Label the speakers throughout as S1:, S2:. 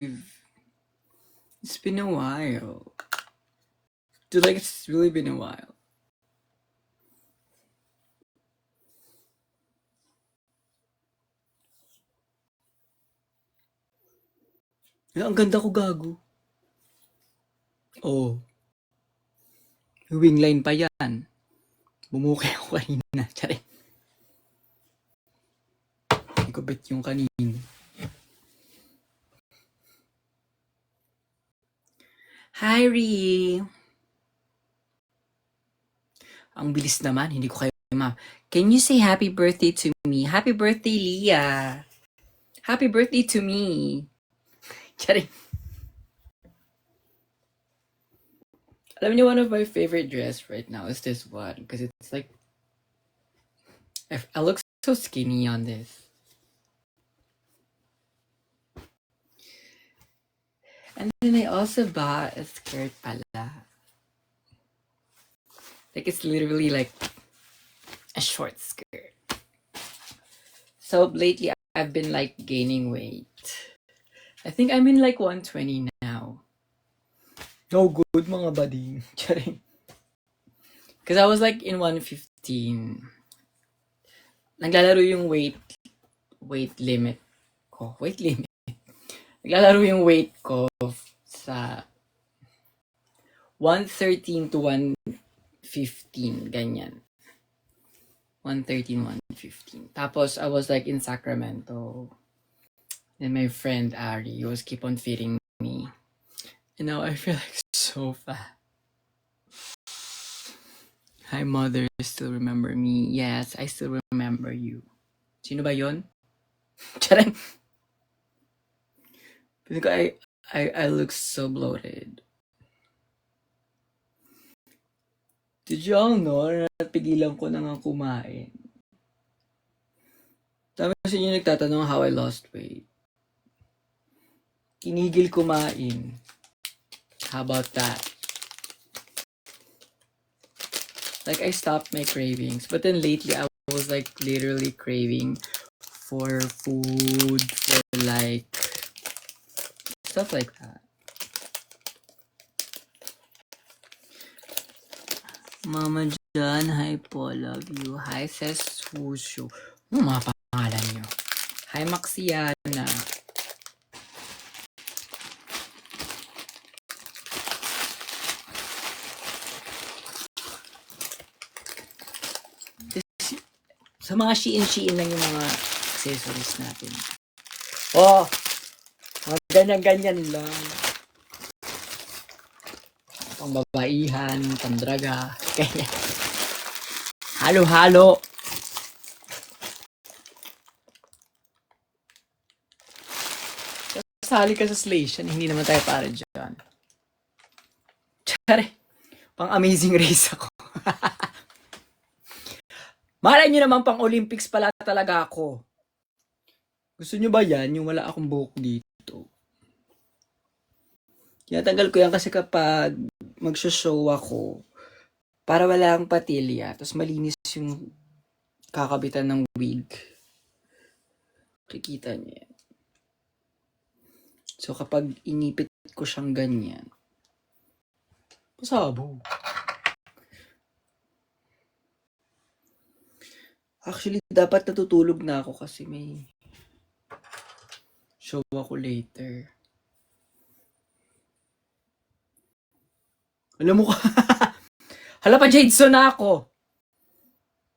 S1: It's been a while. Dude, like, it's really been a while. Ang ganda ko, gago. Oh. Wingline pa yan. Bumukay ako kanina. Tsari. Hindi ko bet yung kanina. Hi, Ree. Ang bilis naman. Hindi ko kayo ma. Can you say happy birthday to me? Happy birthday, Leah. Happy birthday to me. Tsari. Alam niyo, one of my favorite dress right now is this one. Because it's like, I look so skinny on this. And then I also bought a skirt pala. Like, it's literally like a short skirt. So lately, I've been like gaining weight. I think I'm in like 120 now. No good, mga bading. Because I was like in 115. Naglalaro yung weight limit ko. Weight limit. Naglalaro yung weight ko sa 113 to 115, ganyan. 113, 115. Tapos, I was like in Sacramento. And my friend Ari was keep on feeding me. And now I feel like so fat. Hi, mother. Still remember me? Yes, I still remember you. Sino ba yon? Charang. Because I look so bloated. Did you all know na napigilan ko na nga kumain? Dami kasi yung nagtatanong how I lost weight. Kinigil kumain. How about that? Like, I stopped my cravings. But then lately, I was like literally craving for food, for like stuff like that. Mama John, hi po, love you. Hi, says Wushu. Ano mga pangalan nyo? Hi, Maxiana. Sa mga Shein lang yung mga accessories natin. Oh! Ganyan-ganyan lang. Pang babaihan, pandraga, kaya. Halo-halo. Kasali ka sa Slation, hindi naman tayo para dyan. Tsare, pang Amazing Race ako. Malay nyo naman pang Olympics pala talaga ako. Gusto nyo ba yan? Yung wala akong buhok dito. Tinatanggal ko yan kasi kapag magsho-show ako, para wala akong patilya, tapos malinis yung kakabitan ng wig. Kikita niya yan. So kapag inipit ko siyang ganyan, pasabog. Actually, dapat natutulog na ako kasi may show ako later. Alam mo ka, hala pa Jadeson na ako.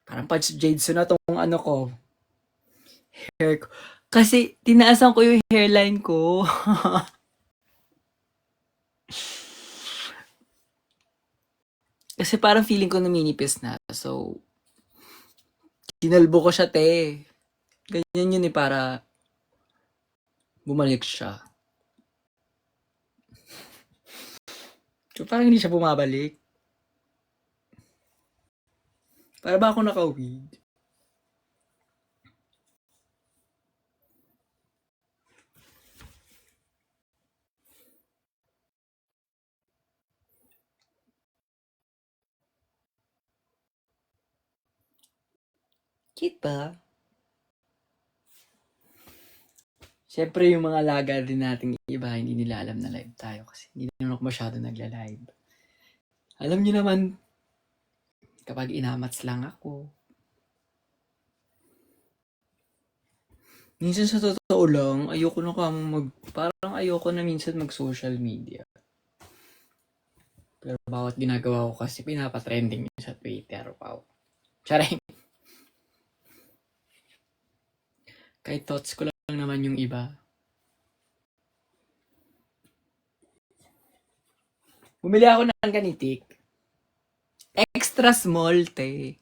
S1: Parang pa Jadeson na tong ano ko. Hair ko. Kasi tinaasan ko yung hairline ko. Kasi parang feeling ko numinipis na. So, kinalbo ko siya, te. Ganyan yun para bumalik siya. So, parang hindi siya bumabalik. Para ba ako naka-wig? Cute ba? Siyempre, yung mga laga din nating iba, hindi nila alam na live tayo kasi hindi naman ako masyado nagla-live. Alam niyo naman, kapag inamats lang ako, minsan sa totoo lang, ayoko na parang ayoko na minsan mag-social media. Pero bawat ginagawa ko kasi pinapatrending yun sa Twitter. Wow. Charing. Kahit thoughts ko lang naman yung iba. Bumili ako ng ganitik. Extra small, te.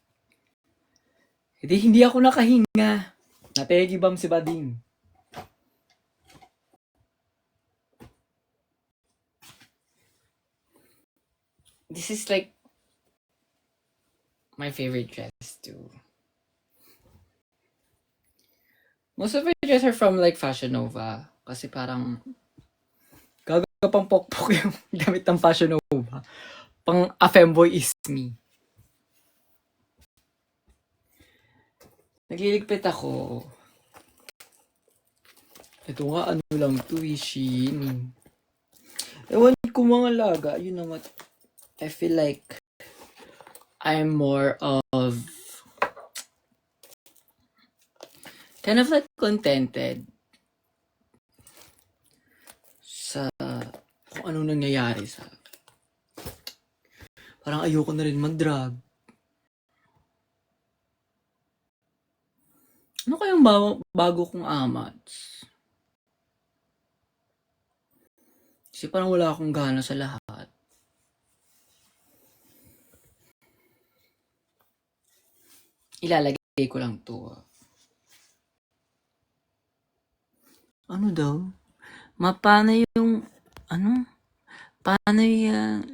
S1: Hindi ako nakahinga. Nategibam si Bading. This is like my favorite dress too. Most of my dress are from like Fashion Nova. Kasi parang pang pokpok yung gamit ng Fashion Nova. Pang a femboy is me. Nagliligpit ako. Ito nga, ano lang to, Shein. Ewan ko mga laga, you know what? I feel like I'm more of kind of like contented sa kung anong nangyayari sa akin. Parang ayoko na rin mag-drag. Ano kayang bago kong amats? Kasi parang wala akong gana sa lahat. Ilalagay ko lang to. Ano daw? Paano yung, paano yung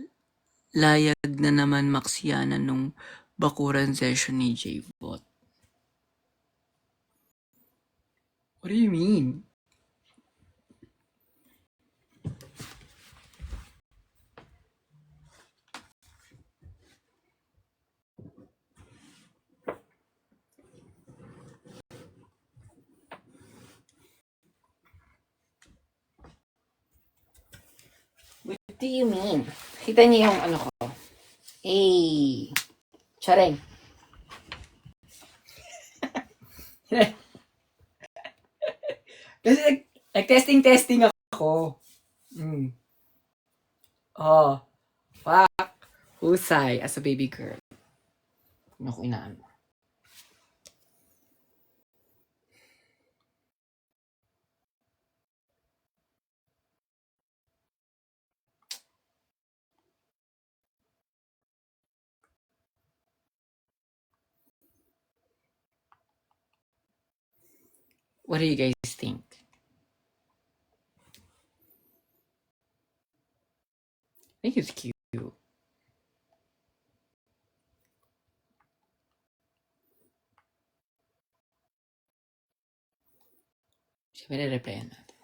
S1: layag na naman maksiyanan nung bakuran session ni J-Bot? What do you mean? What do you mean? Kita niyo yung ano ko. Hey! Charing! Kasi nag-testing ako. Oh, fuck. Husay as a baby girl. Naku, inaan mo. What do you guys think? I think it's cute. Siyempre, replyan natin.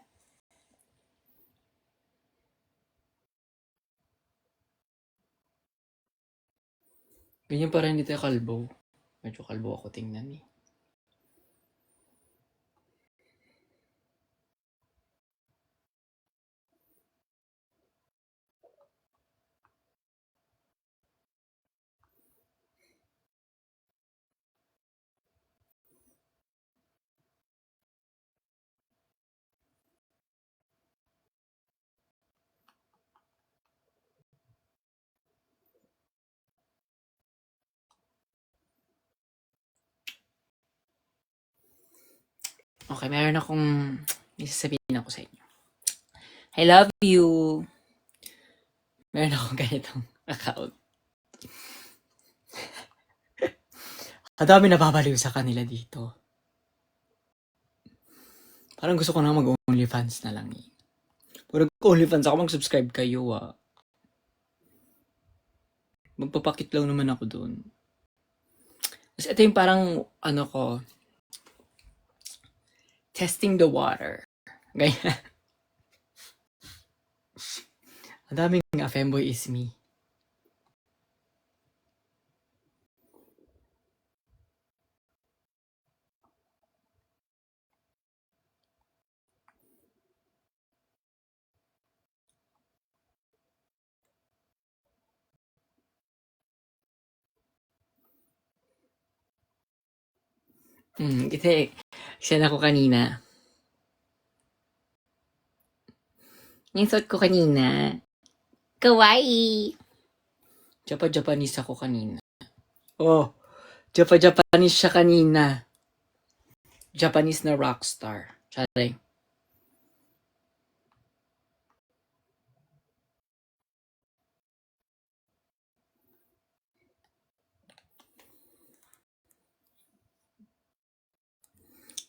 S1: Ganyan para hindi tayo kalbo. Medyo kalbo ako tingnan eh. Okay, meron akong isasabihin ako sa inyo. I love you. Meron akong ganitong account. Ang dami nababaliw sa kanila dito. Parang gusto ko na mag-OnlyFans na lang eh. Pag nag-OnlyFans ako, mag-subscribe kayo ah. Magpapakit lang naman ako doon. Kasi ito yung parang, ano ko, testing the water. Ganyan. Ang daming a femboy is me. Kasi, siya ako kanina. Yung suot ko kanina. Kawaii! Japanese ako kanina. Oh, Japanese siya kanina. Japanese na rockstar. Charing.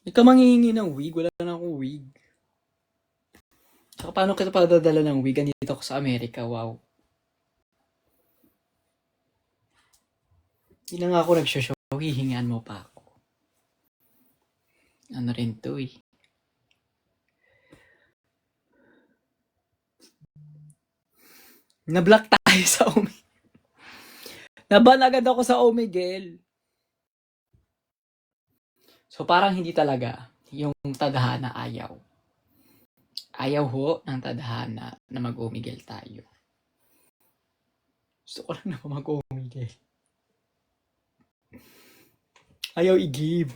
S1: Ikaw manghihingi ng wig? Wala na akong wig. Tsaka paano kita padadala ng wig? Andito ako sa Amerika, wow. Hindi na nga ako nagsho-show, hihingan mo pa ako. Ano rin to eh. Na-block tayo sa Omegle. Naban agad ako sa Omegle. So parang hindi talaga yung tadhana ayaw. Ayaw ho ng tadhana na mag-Omegle tayo. Gusto ko lang na mag-Omegle. Ayaw i-give.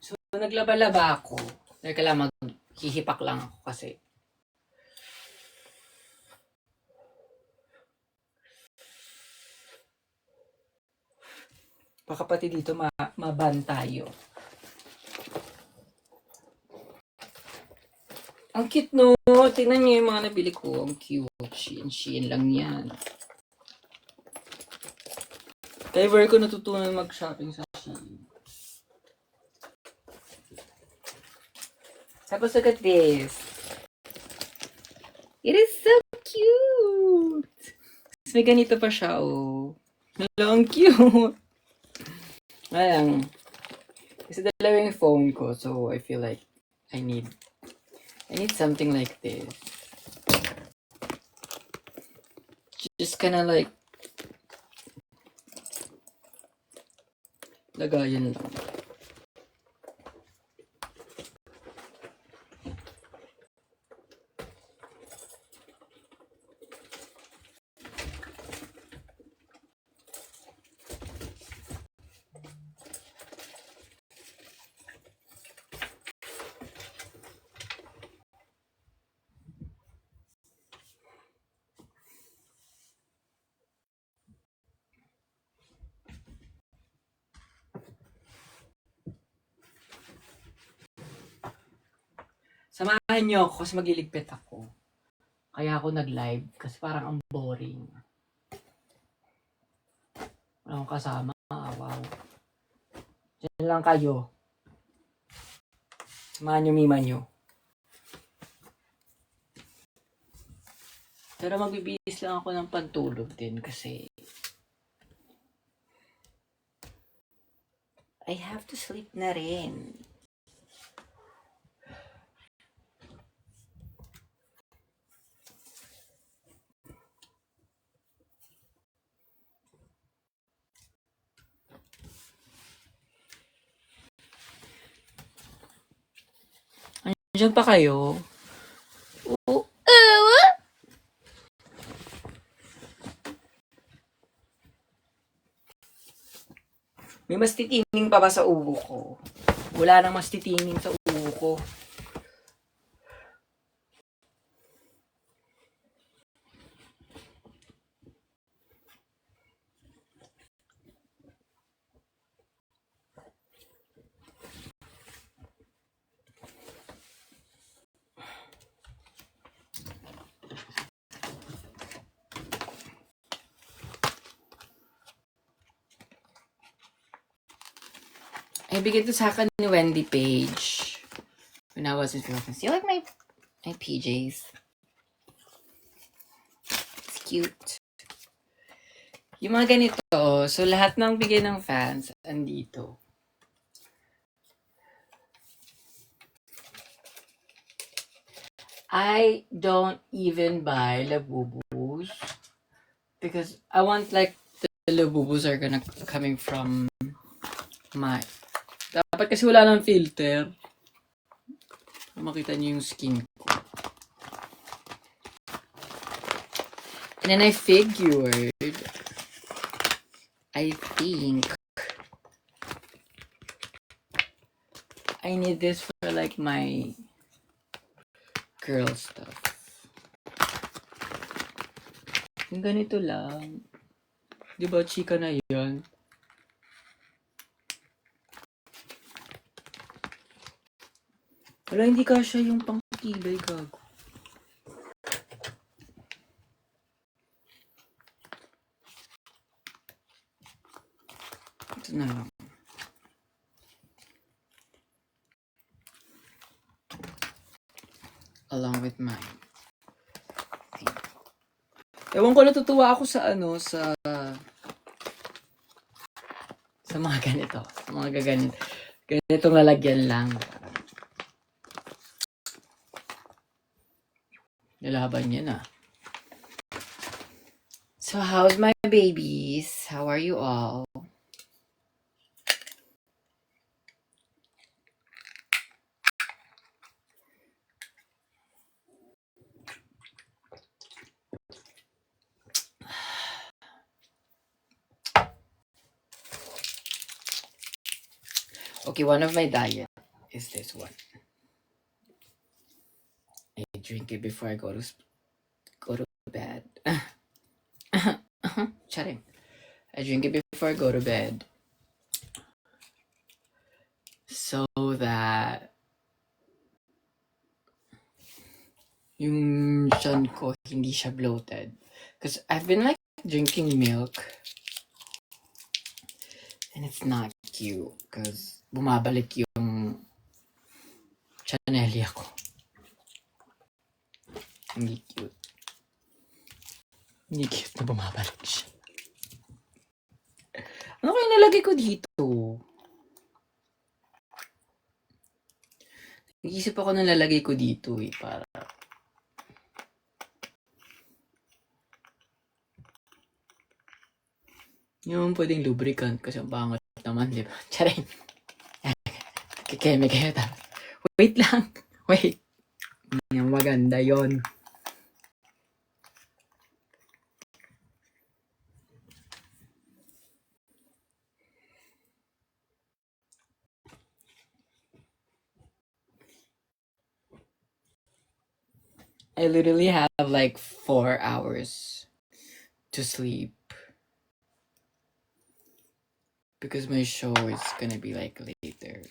S1: So naglaba-laba ako. Teka lang, maghihipak lang ako kasi. Baka pati dito maban tayo. Ang cute no. Tingnan niyo yung mga nabili ko. Ang cute. Shein lang yan. Kaya very ko natutunan mag-shopping sa Shein. Tapos look at this. It is so cute. Tapos may ganito pa siya, oh. Hello, ang cute. Ayan. Kasi dalawa yung phone ko, so I feel like I need something like this. Just kinda like lagayan lang. Samahan niyo ako kasi magliligpit ako. Kaya ako nag-live kasi parang ang boring. Wala akong kasama. Wow. Diyan lang kayo. Samahan niyo mima niyo. Pero magbibihis lang ako ng pantulog din kasi I have to sleep na rin. Andiyan pa kayo? May mas titining pa ba sa ubo ko? Wala nang mas titining sa ubo ko. Ay, bigay to sa akin ni Wendy Page when I was in Philippines. You like my PJs? It's cute. Yung mga ganito, so lahat ng bigay ng fans, andito. I don't even buy Labubus because I want like the bubos are gonna coming from my... Dapat kasi wala ng filter. Makita niyo yung skin ko. And then I figured, I think I need this for like my girl stuff. Yung ganito lang. Di ba chika na yun? Wala, hindi kasya yung pangkilay, gago. Ito na lang. Along with mine. Ewan ko, natutuwa ako sa sa mga ganito. Sa mga gaganito. Ganitong lalagyan lang. Nalaban niya na. So, how's my babies? How are you all? Okay, one of my diet is this one. I drink it before I go to bed. Chatting. I drink it before I go to bed. So that yung tiyan ko hindi siya bloated. Because I've been like drinking milk. And it's not cute. Because bumabalik yung channelia ko. Hindi cute. Hindi cute na bumabalik siya. Ano kaya nalagay ko dito? Nag-iisip ako na lalagay ko dito para... Yung pwedeng lubricant kasi ang bangat naman, di ba? Charing! Kikeme kayo ta. Wait lang! Wait! Yung maganda yon. I literally have like 4 hours to sleep. Because my show is gonna be like later.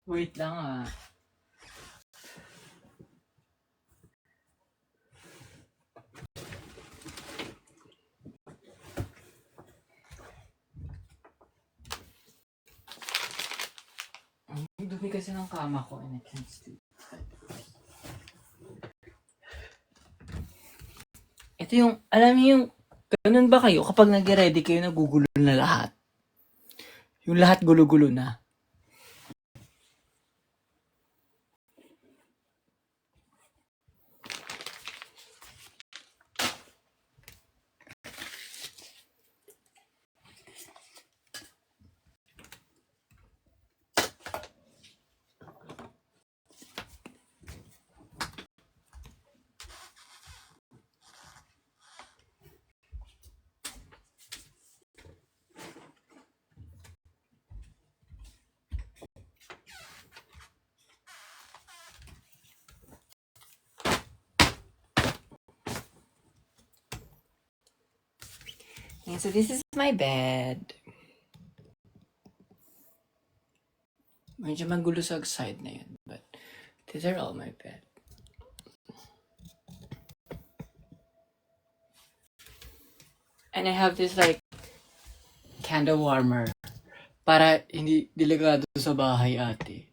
S1: Wait lang ah. Ang dumi kasi ng kama ko and I can't sleep. Ito yung, alam niyo yung, ganun ba kayo kapag nag-ready kayo nagugulo na lahat? Yung lahat gulo-gulo na. And so this is my bed. Medyo magulo sa side na yun, but these are all my bed. And I have this like candle warmer para hindi delikado sa bahay ate.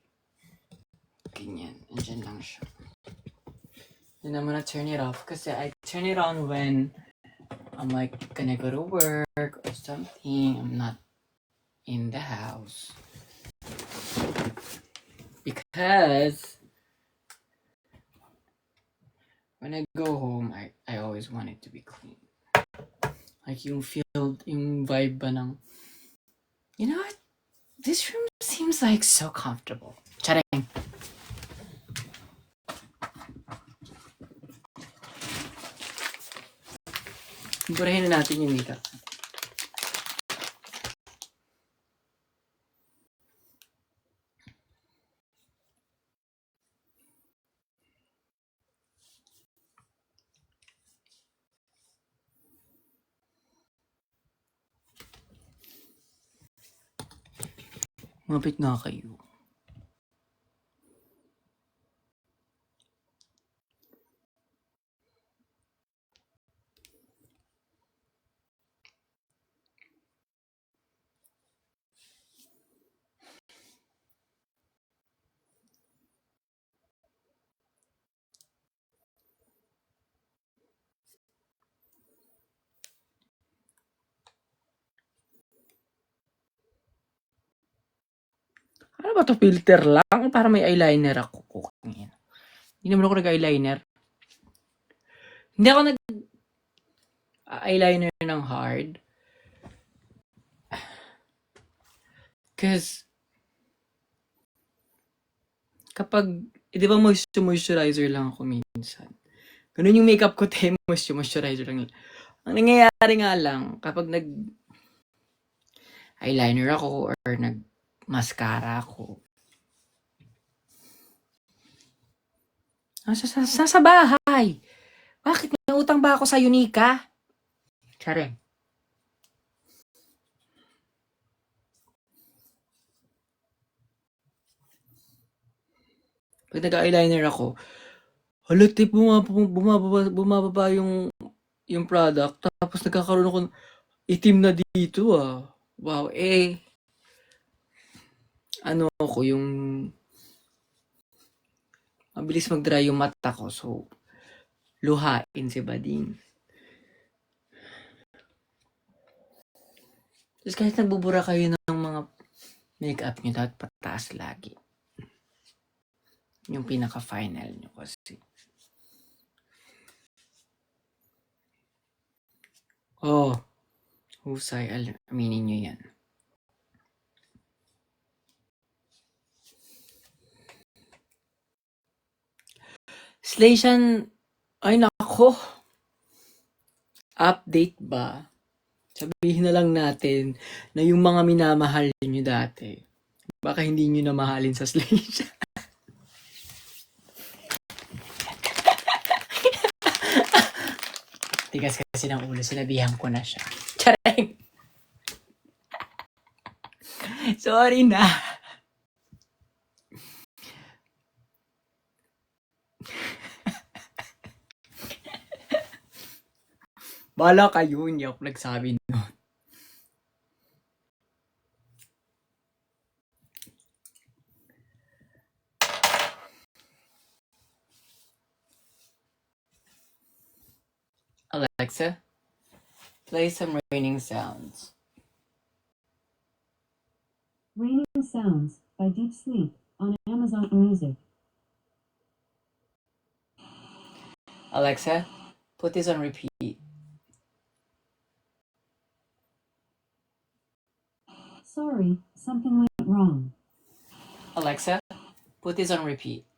S1: Ganyan, andyan lang siya. Then I'm gonna turn it off kasi I turn it on when I'm like gonna go to work or something. I'm not in the house. Because when I go home, I always want it to be clean. Like yung feel, yung vibe ba ng, you know what? This room seems like so comfortable. Charing. Burahin na natin yung makeup. Mapit na kayo. Ano ba to? Filter lang? Para may eyeliner ako. Hindi naman ako nag-eyeliner. Hindi ako nag-eyeliner ng hard. Cause kapag, di ba moisturizer lang ako minsan. Ganun yung makeup ko, moisturizer lang. Ang nangyayari nga lang, kapag nag-eyeliner ako or nag-mascara ako, nasa bahay. Bakit? May utang ba ako sa Unica? Charing. Pag nag-eyeliner ako, halatip bumababa yung product, tapos nagkakaroon ako itim na dito ah. Wow, ano ako yung mabilis mag-dry yung mata ko, so luhain si Bading. Tapos kahit nagbubura kayo ng mga makeup nyo, dapat pataas lagi. Yung pinaka-final nyo kasi. Oh, husay. Aminin nyo yan. Slation, ay nako. Update ba? Sabihin na lang natin na yung mga minamahal nyo dati, baka hindi nyo na mahalin sa Slation. Tigas kasi ng ulo, sinabihan ko na siya. Charing! Sorry na. Bala kayo, hindi ako nagsabi nun. Alexa, play some raining sounds.
S2: Raining Sounds by Deep Sleep on Amazon Music.
S1: Alexa, put this on repeat.
S2: Sorry, something went wrong.
S1: Alexa, put this on repeat.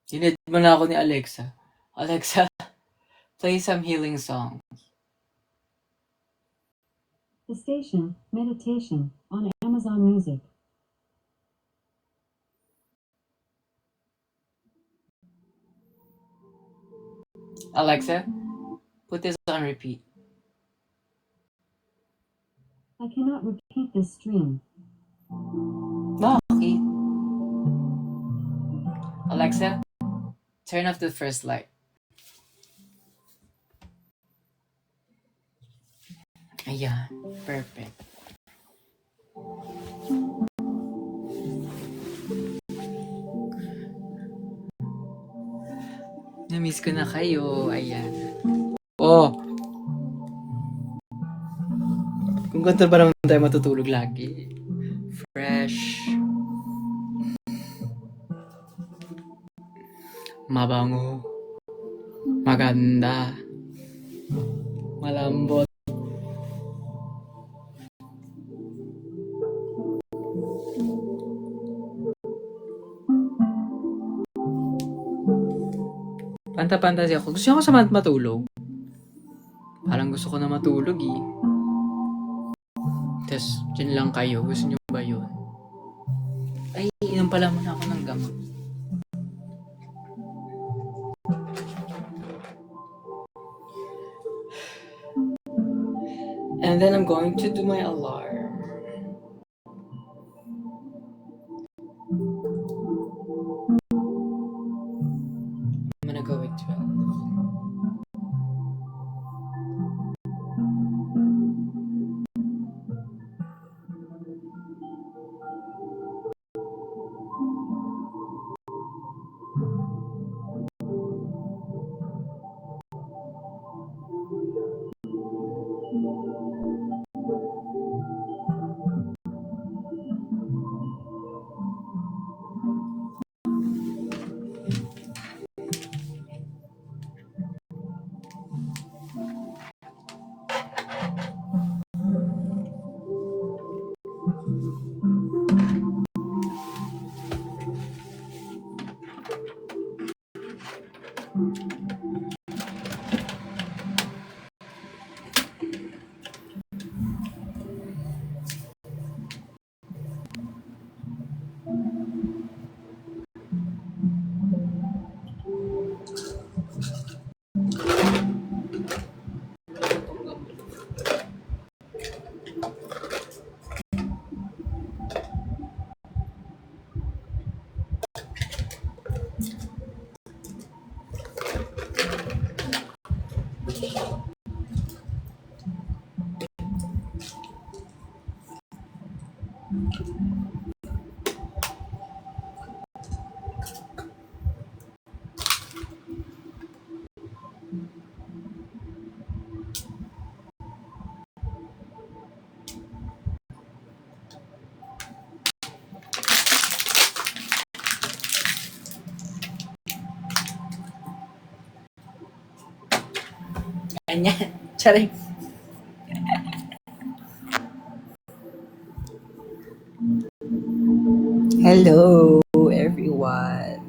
S1: Dinid mo na ako ni Alexa. Alexa, play some healing songs.
S2: The Station, Meditation on Amazon Music.
S1: Alexa, put this on repeat.
S2: I cannot repeat this stream.
S1: Bakit? Alexa, turn off the first light. Ayan, perfect. Na-miss ko na kayo. Ayan. Oh! Kung ganito ba naman tayo matutulog lagi? Fresh. Mabango. Maganda. Malambot. Panta-panta siya ako. Gusto niyo ako sa matulog. Parang gusto ko na matulog eh. Tapos, dyan lang kayo. Gusto niyo ba yun? Ay, inom pala muna ako ng gamot. And then I'm going to do my alarm. I'm gonna go with 12. Ganyan. Charing. Hello, everyone.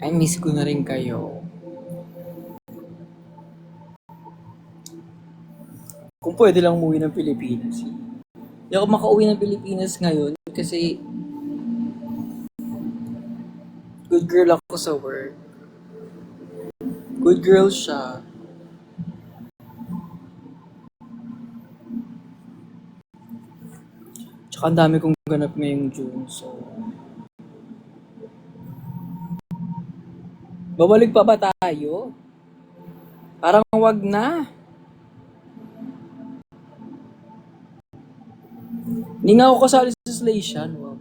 S1: I miss ko na rin kayo. Kung pwede lang umuwi ng Pilipinas. Hindi ako makauwi ng Pilipinas ngayon kasi good girl ako sa work. Good girl siya. Tsaka ang dami kong ganap ngayong June, so... Babalik pa ba tayo? Parang wag na. Hindi nga ako kasali sa Slation. Wow.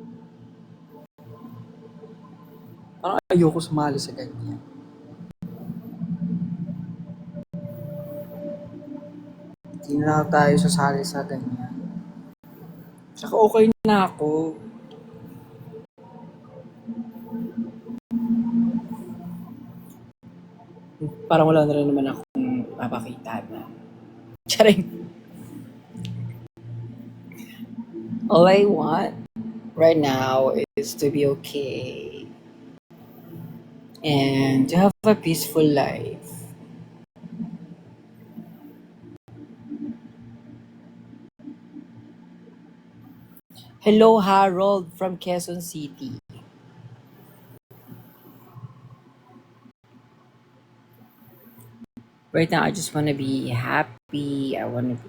S1: Parang ayoko sumali sa ganyan. Hindi na tayo sasali sa ganyan. Tsaka okay na ako. Parang wala na rin naman akong mapakita na. Charing. All I want right now is to be okay. And to have a peaceful life. Hello, Harold from Quezon City. Right now, I just want to be happy. I want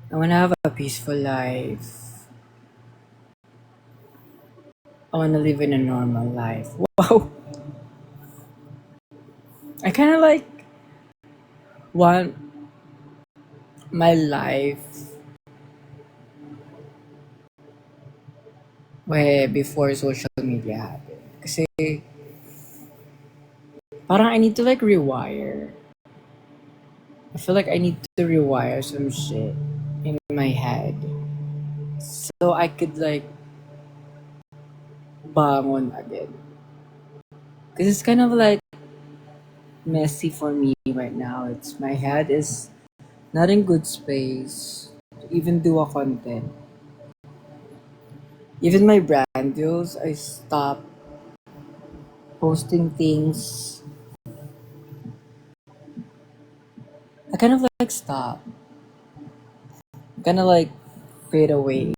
S1: to have a peaceful life. I want to live in a normal life. Wow. I kind of like want my life where before social media happened. Kasi parang I need to like rewire. I feel like I need to rewire some shit in my head. So I could like bangon again. Because it's kind of like messy for me right now. It's my head is not in good space to even do a content. Even my brand deals, I stop posting things. I kind of like stop. Kind of like fade away.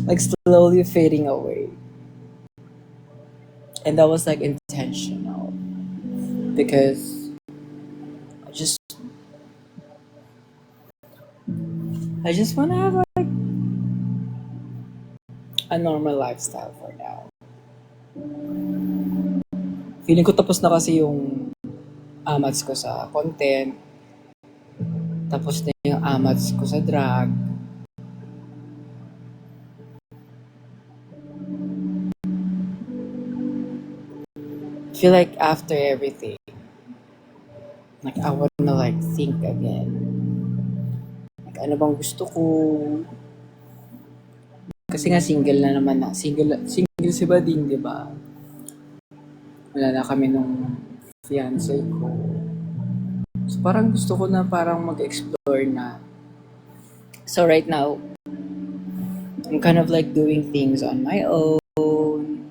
S1: Like slowly fading away. And that was like intentional. Because I just I just wanna have like a normal lifestyle for now. Feeling ko tapos na kasi yung amats ko sa content. Tapos na yung amats ko sa drag. I feel like after everything, like I wanna like think again. Like ano bang gusto ko? Kasi nga single na naman na. Single si Bading, di ba? Wala na kami nung fiancé ko. So parang gusto ko na parang mag-explore na. So right now, I'm kind of like doing things on my own.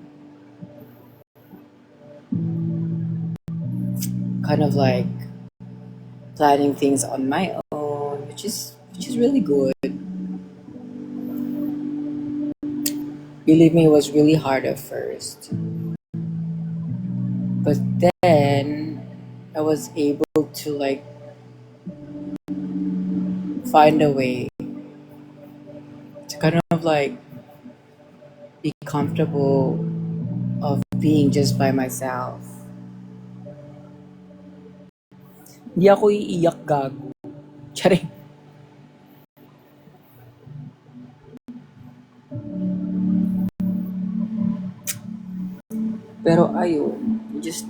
S1: Kind of like planning things on my own, which is really good. Believe me, it was really hard at first. But then I was able to like find a way to kind of like be comfortable of being just by myself. Hindi ako iiyak gago. Charing. Pero ayun, I just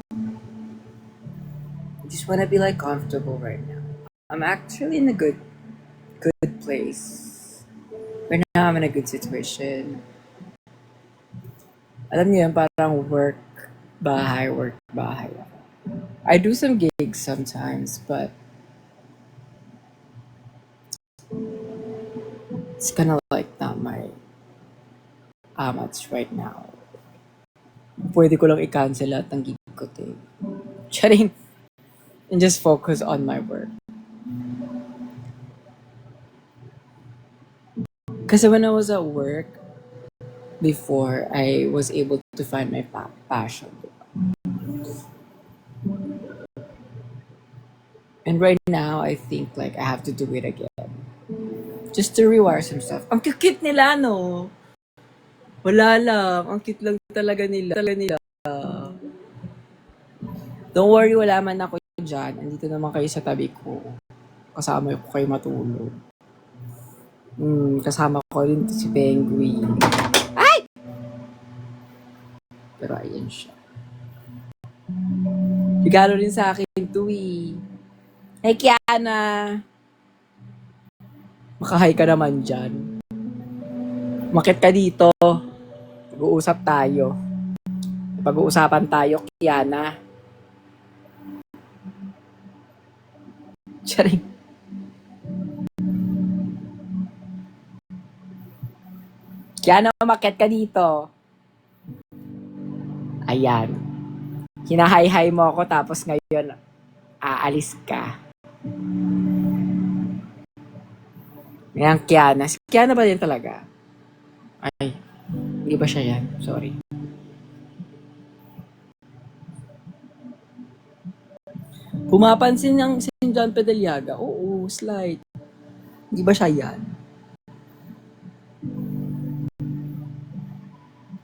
S1: wanna be like comfortable right now. I'm actually in a good place. Right now, I'm in a good situation. Alam niyo yun, parang work, bahay. I do some gigs sometimes, but it's kind of like not my amats right now. Pwede ko lang i-cancel lahat ng gig ko, te. Charing. And just focus on my work. Kasi when I was at work, before, I was able to find my passion. And right now, I think like I have to do it again. Just to rewire some stuff. Ang cute nila, no? Wala lang. Ang cute lang talaga nila. Don't worry, wala man ako dyan. Andito naman kayo sa tabi ko. Kasama ko kayo matulog. Kasama ko rin si Penguin. Ay! Pero ayan siya. Regalo rin sa akin to eh. Hey, Kiana! Makahay ka naman dyan. Umakit ka dito. Pag-uusap tayo. Pag-uusapan tayo, Kiana. Charing. Kiana, umakit ka dito. Ayan. Hinahay-hay mo ako tapos ngayon aalis ka. Yan, Kiana. Si Kiana ba din talaga? Ay, hindi ba siya yan? Sorry. Pumapansin ng si John Pedaliaga. Oo, slight. Hindi ba siya yan?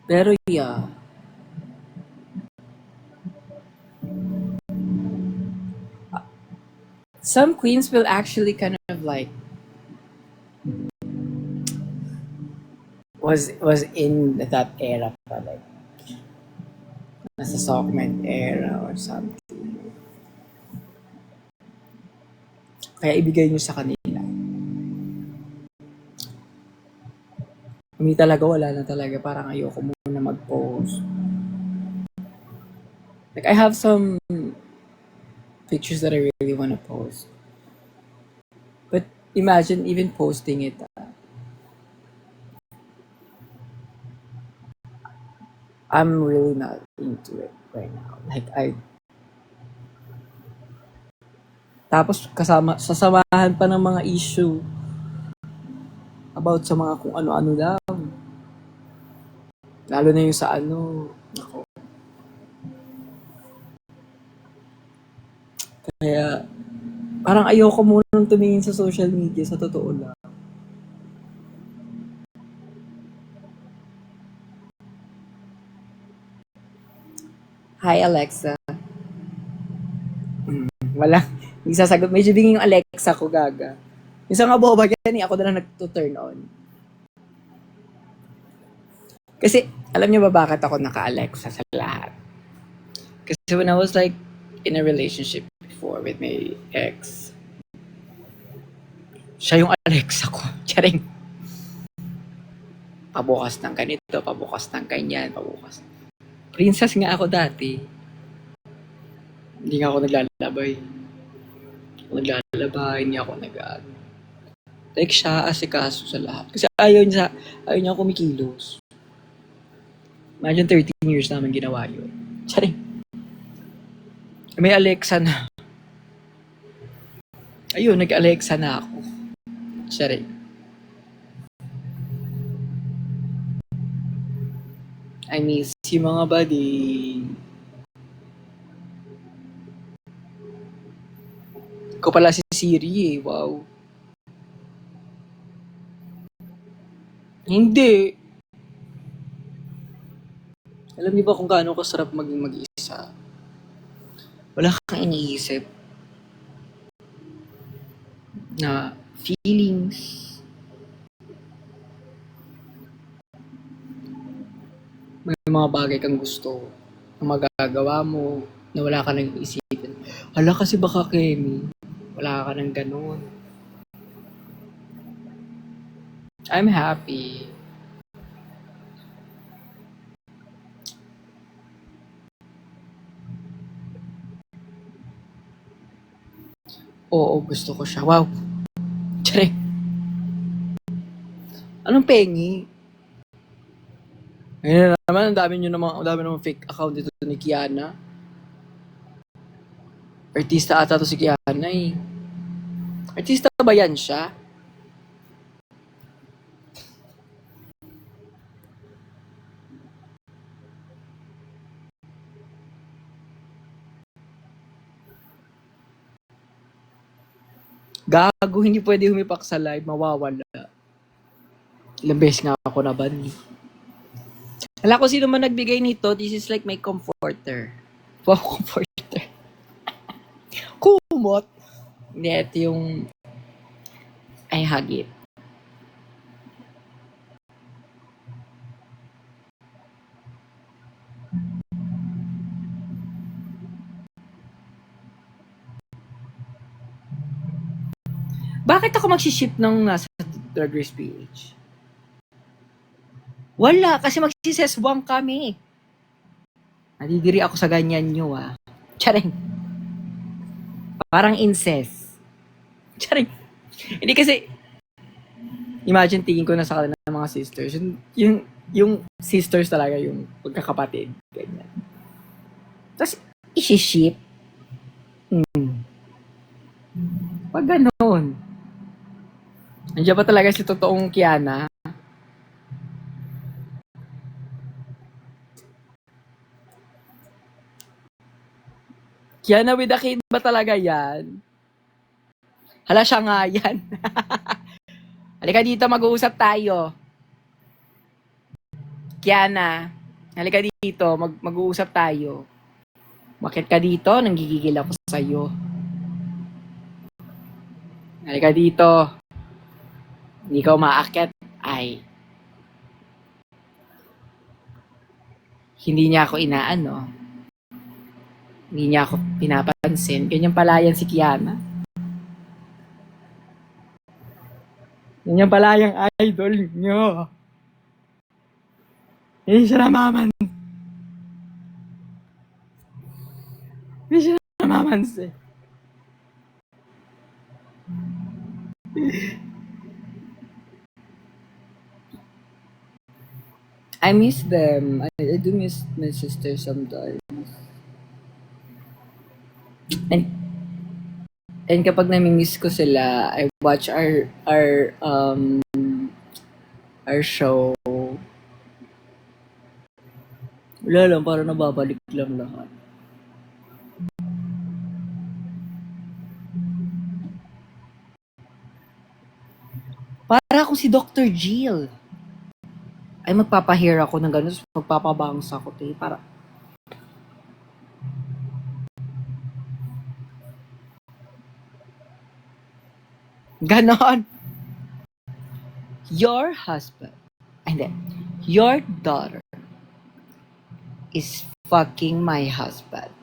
S1: Pero yeah. Some queens will actually kind of like was in that era pa, like nasa Sockman era or something. Kaya ibigay nyo sa kanila. Kami talaga wala na talaga. Parang ayoko muna mag-post. Like I have some pictures that I really want to post. But imagine even posting it. I'm really not into it right now. Like tapos sasamahan pa ng mga issue about sa mga kung ano-ano lang. Lalo na yung sa ano. Ako. Kaya parang ayoko munang tumingin sa social media, sa totoo lang. Hi, Alexa. Wala. Hindi sasagot. Medyo binging yung Alexa ko, gaga. Minsan nga boba yan, ako na lang nag-turn on. Kasi, alam niyo ba bakit ako naka-Alexa sa lahat? Kasi when I was like in a relationship before with my ex, siya yung Alexa ko. Charing. Pabukas ng ganito, pabukas ng ganyan, pabukas. Princess nga ako dati. Hindi nga ako naglalabay. Hindi ako nag-ano. Like siya, asikaso sa lahat. Kasi ayaw niya kumikilos. Imagine 13 years namin ginawa yun. Charing. May Alexa na. Ayun, nag-Alexa na ako. Charing. I miss you mga buddy. Ko pala si Siri eh. Wow. Hindi. Alam niyo ba kung gaano kasarap maging mag-isa? Wala kang iniisip na feelings. May mga bagay kang gusto na magagawa mo na wala ka nang isipin. Hala kasi baka Kemi, wala ka nang ganun. I'm happy. Oo, gusto ko siya. Wow. Tsare. Anong pengi? Ngayon na naman, ang dami naman fake account dito ni Kiana. Artista ata to si Kiana eh. Artista ba yan siya? Gago, hindi pwede humipak sa live, mawawala. Ilang beses nga ako naban. Wala ko sino man nagbigay nito, this is like my comforter. Wow, comforter. Kumot. Hindi, ito yung I hug it. Bakit ako mag-ship ng nasa Drag Race PH? Wala, kasi magsiseswang kami. Nadidiri ako sa ganyan nyo ah. Charing. Parang incest. Charing. Hindi kasi, imagine tingin ko na sa kanila ng mga sisters. Yung sisters talaga, yung pagkakapatid. Ganyan. Tapos, isi-ship. Pag ganon. Andiyan ba talaga si totoong Kiana? Kiana with a kid ba talaga yan? Hala, siya nga yan. Halika dito, mag-uusap tayo. Kiana, halika dito, mag-uusap tayo. Bakit ka dito? Nanggigigil ako sa'yo. Halika dito. Hindi ka umaakyat. Ay, hindi niya ako inaano. Hindi niya ako pinapansin. Ganyan pala yan si Kiana. Ganyan pala yung idol niyo. Hindi siya namamansin. Hindi siya namamansin. I miss them. I do miss my sister sometimes. And kapag nami-miss ko sila, I watch our show. Wala lang, parang nababalik lang lahat. Para ako si Dr. Jill. Ay, magpapahair ako ng gano'n, magpapabangs ako, para ganon. Your husband, hindi, your daughter is fucking my husband.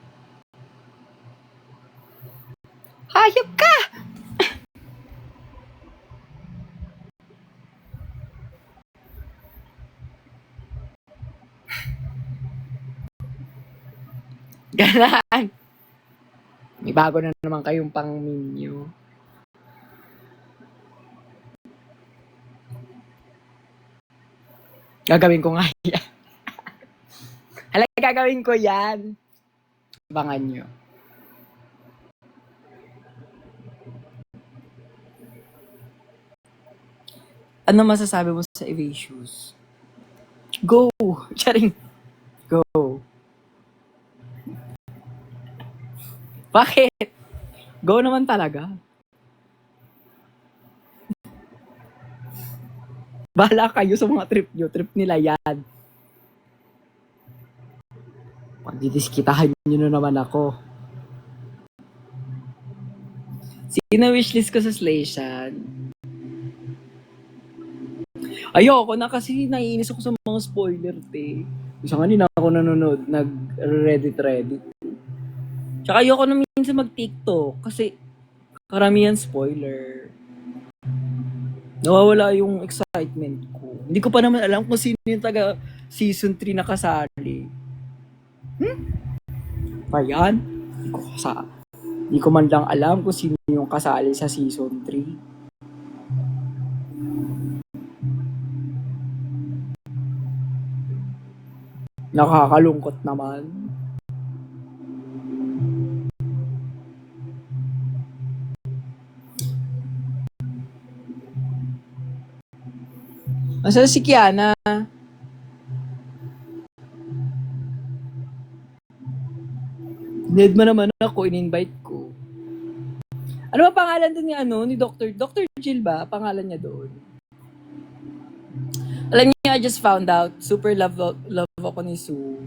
S1: Hayop ka! Ganon. May bago na naman kayong pang-meme nyo. Gagawin ko nga yan. Hala, gagawin ko yan. Abangan nyo. Ano masasabi mo sa Evasius? Go! Charing. Go. Bakit? Go naman talaga. Bahala kayo sa mga trip nyo. Trip nila yan. Pagdidiskitahan nyo na naman ako. Sino wishlist ko sa Slaysian? Ayoko na kasi naiinis ako sa mga spoiler, te. Isa nga din ako nanonood, nag-Reddit. Tsaka ayoko na minsan mag-TikTok kasi karamihan spoiler. Nawawala yung excitement ko. Hindi ko pa naman alam kung sino yung taga season 3 na kasali. Pa yan? Hindi ko man lang alam kung sino yung kasali sa season 3. Nakakalungkot naman. Asa si Kiana? Need mo naman ako, in-invite ko. Ano ba pangalan doon ni Dr. Jill ba? Pangalan niya doon. Alam niyo, I just found out, super love ako ni Sue.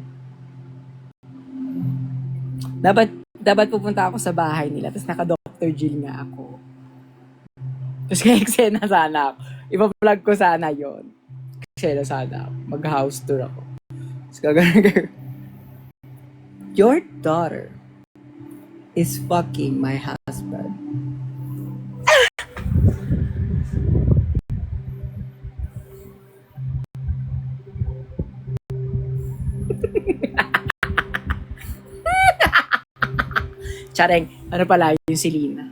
S1: Dapat pupunta ako sa bahay nila, tapos naka-Dr. Jill nga ako. Tapos kaya eksena sana ako. Ipa-vlog ko sana yon. Eksena sana ako. Mag-house tour ako. Tapos gagawin. Your daughter is fucking my husband. Tsareng, ano pala yung si Lina?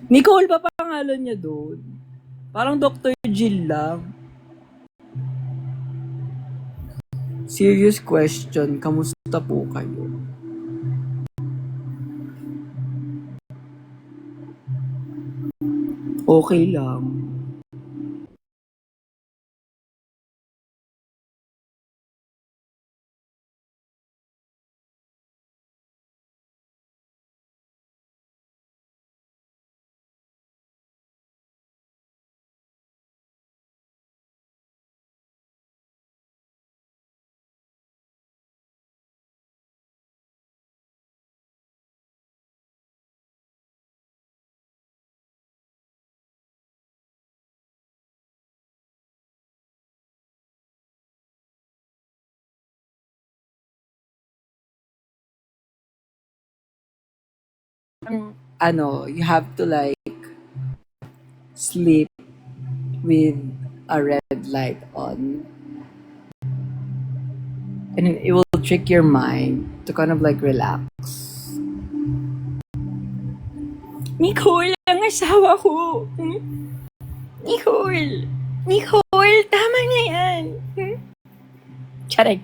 S1: Nicole ba pangalan niya doon? Parang Dr. Jill lang. Serious question, kamusta po kayo? Okay lang. You have to like sleep with a red light on. And it will trick your mind to kind of like relax. Nicole, ang asawa ko. Nicole! Nicole, tama na yan. Charay.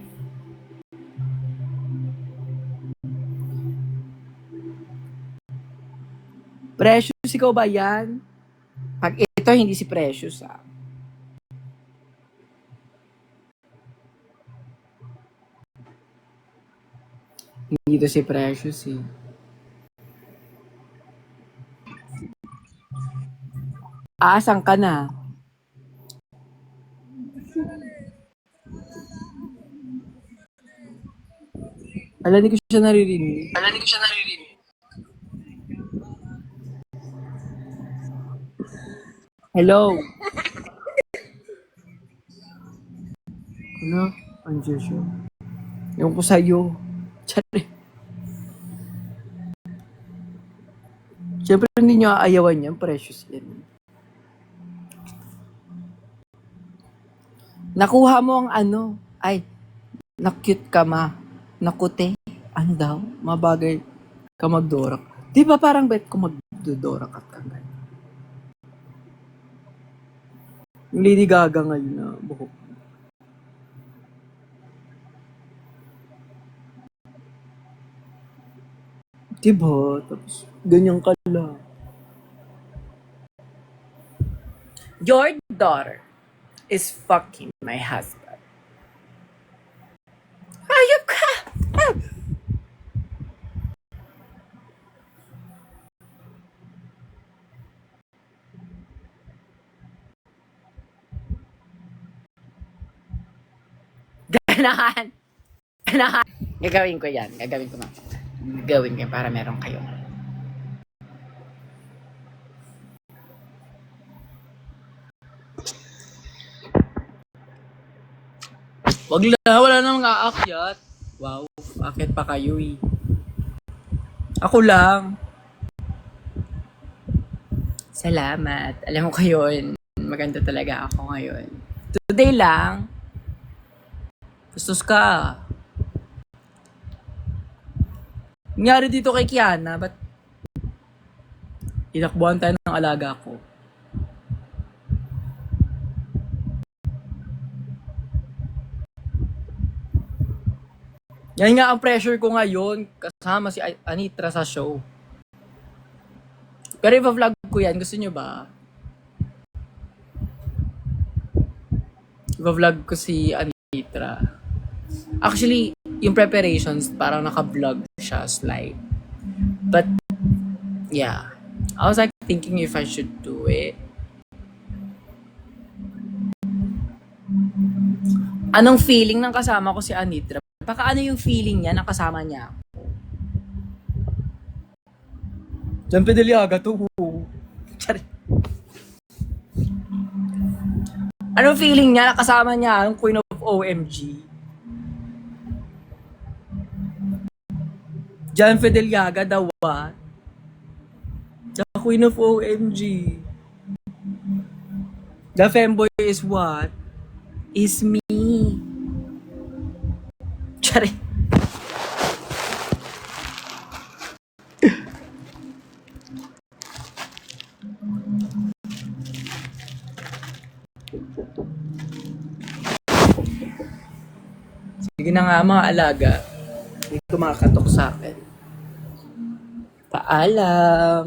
S1: Precious, ikaw ba yan? Pag ito, hindi si Precious, ah. Hindi to si Precious, eh. Aasang ka na? Ala, hindi ko siya naririnig. Hello? Ano? Andiyan siya. Ewan ko sa'yo. Tsari. Siyempre hindi nyo aayawan yan. Precious yan. Nakuha mo ang ano. Ay, na-cute ka ma. Nakute. Ano daw? Mabagay ka magdorak. Di ba parang bet ko magdodorak at kagay? Yung Lady Gaga ngayon na buhok. Diba? Tapos, ganyan ka lang. Your daughter is fucking my husband. Ayop ka! Ah! Ganahan! Ganahan! Gagawin ko yan. Gagawin ko para meron kayong. Wag lang, wala namang aakyat. Wow, akit pa kayo eh. Ako lang. Salamat. Alam mo kayo, maganda talaga ako ngayon. Today lang. Gustos ka. Nangyari dito kay Kiana, ba't inakbuhan tayo ng alaga ko? Yan nga ang pressure ko ngayon, kasama si Anitra sa show. Pero ipa-vlog ko yan, gusto nyo ba? Ipa-vlog ko si Anitra. Actually, yung preparations, parang naka-vlog siya, slide. But, yeah. I was like thinking if I should do it. Anong feeling ng kasama ko si Anitra? Baka ano yung feeling niya na kasama niya ako? Diyan Pedeliaga to. Anong feeling niya na kasama niya ang Queen of OMG? Jan Fideliaga, the what? The Queen of OMG. The femboy is what? Is me. Sorry. Sige na nga mga alaga. Hindi kumakatok sa akin. Paalam.